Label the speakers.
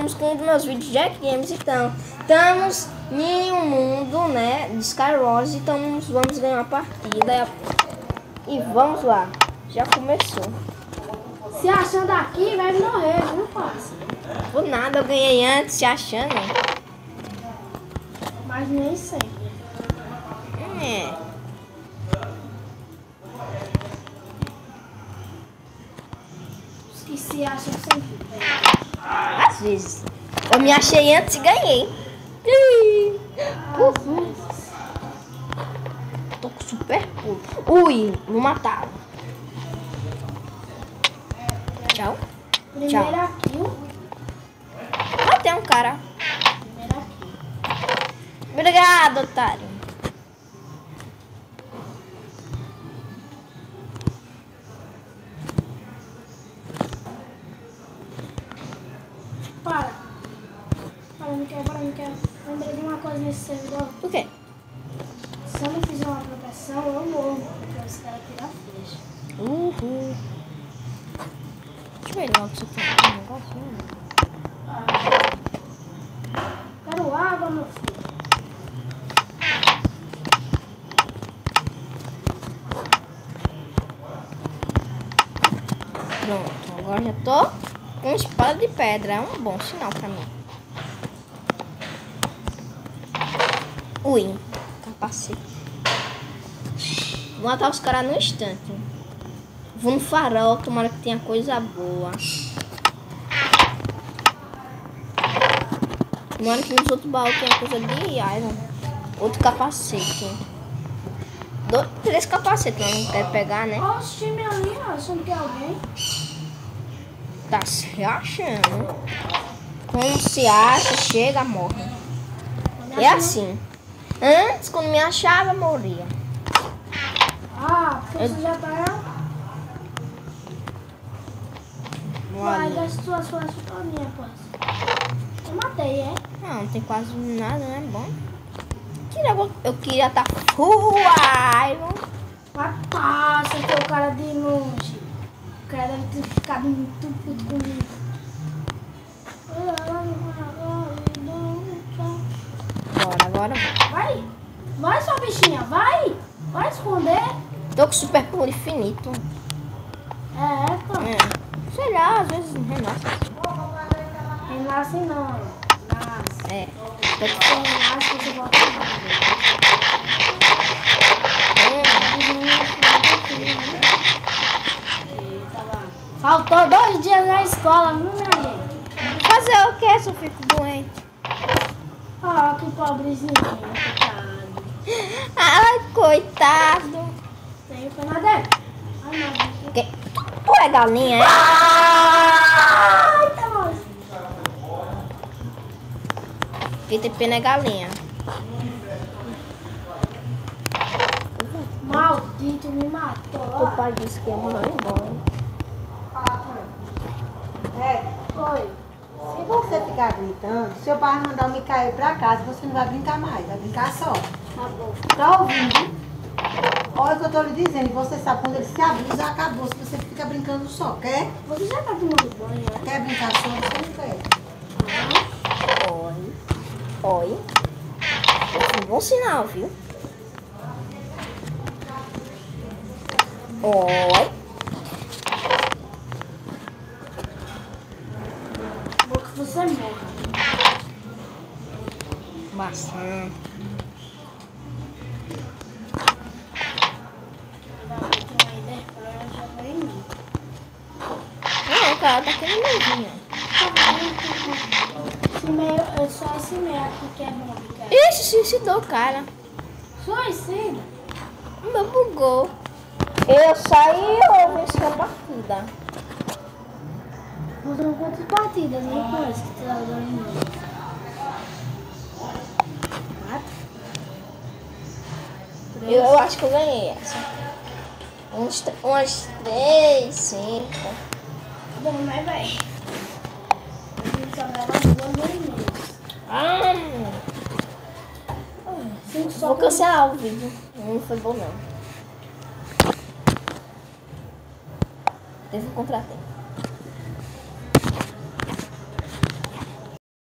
Speaker 1: estamos com um dos meus vídeos de Jack Games, então estamos em um mundo, né, de Skywars, então vamos ganhar uma partida e vamos lá, já começou.
Speaker 2: Se achando aqui, vai morrer, não passa.
Speaker 1: Por nada, eu ganhei antes, se achando.
Speaker 2: Mas nem sempre.
Speaker 1: É.
Speaker 2: Os que se acham sempre.
Speaker 1: Às vezes. Eu me achei antes e ganhei.
Speaker 2: Às vezes.
Speaker 1: Tô com super pulo. Ui, vou matar. Tchau.
Speaker 2: Primeira kill.
Speaker 1: Matei um cara.
Speaker 2: Primeira kill.
Speaker 1: Obrigado, otário.
Speaker 2: Para, não quero. Lembrei de uma coisa nesse servidor.
Speaker 1: O quê?
Speaker 2: Se eu não fizer uma proteção, eu morro. Porque os caras tiram a flecha.
Speaker 1: Uhul. Deixa eu ver logo se tem um negocinho.
Speaker 2: Quero água, meu filho.
Speaker 1: Pronto, agora já tô com espada de pedra. É um bom sinal pra mim. Ui, capacete. Vou matar os caras no instante. Vou no farol, tomara que tenha coisa boa. Tomara que nos outros baús tenha coisa de iron. Outro capacete. 3 capacetes, eu não quero pegar, né?
Speaker 2: Olha os times ali, ó, achando que é alguém.
Speaker 1: Tá se achando. Quando se acha, chega, morre. É assim. Antes, quando me achava, morria.
Speaker 2: Ah, porque você já tá. Vai,
Speaker 1: Olha.
Speaker 2: das suas flechas todinhas, pô. Eu matei, é?
Speaker 1: Não tem quase nada, né? Bom. Eu queria estar full iron.
Speaker 2: Mas passa que o cara de longe. O cara deve ter ficado muito puto comigo.
Speaker 1: Agora.
Speaker 2: Vai sua bichinha, vai esconder.
Speaker 1: Tô com super pulo infinito.
Speaker 2: Pô.
Speaker 1: É. Sei lá, às vezes renasce.
Speaker 2: Renasce não. Nasce.
Speaker 1: É.
Speaker 2: Você renasce, você volta Faltou 2 dias na escola, viu, minha gente?
Speaker 1: Fazer o que se eu fico doente?
Speaker 2: Ah, que pobrezinho, coitado.
Speaker 1: Ai, coitado.
Speaker 2: Tem pena dele. Ai, meu Deus.
Speaker 1: Que? Tu é galinha, é?
Speaker 2: Ai, tá bom.
Speaker 1: Quem tem pena é galinha.
Speaker 2: Maldito, me
Speaker 1: O
Speaker 2: matou.
Speaker 1: pai disse que ia mandar embora.
Speaker 2: Oi.
Speaker 3: Se você ficar gritando, seu pai vai mandar o Micael pra casa, você não vai brincar mais, vai brincar só.
Speaker 2: Tá bom.
Speaker 3: Tá ouvindo? Olha o que eu tô lhe dizendo, e você sabe, quando ele se abrir, já acabou, se você fica brincando só, quer?
Speaker 2: Você já tá tomando banho, né?
Speaker 3: Quer brincar só, você não quer.
Speaker 1: Oi. Oi. Esse é um bom sinal, viu? Oi.
Speaker 2: Vou que você morra.
Speaker 1: Maçã.
Speaker 2: Tem uma ideia pra ela, já vai em mim.
Speaker 1: Não, cara, tá aqui no meizinho.
Speaker 2: Esse meio, é só esse meio aqui que é bom, cara.
Speaker 1: Ixi, suicidou, cara.
Speaker 2: Suicida.
Speaker 1: O meu bugou. Eu saí e eu venci a partida.
Speaker 2: Você não quantas partidas, nem conheço que tu tá dando em mim. 4?
Speaker 1: Eu acho que eu ganhei essa. Umas 3, 5.
Speaker 2: Bom, mas vai. A gente só leva 2 minutos.
Speaker 1: Vou cancelar o vídeo. Não foi bom, não. Teve um contratempo.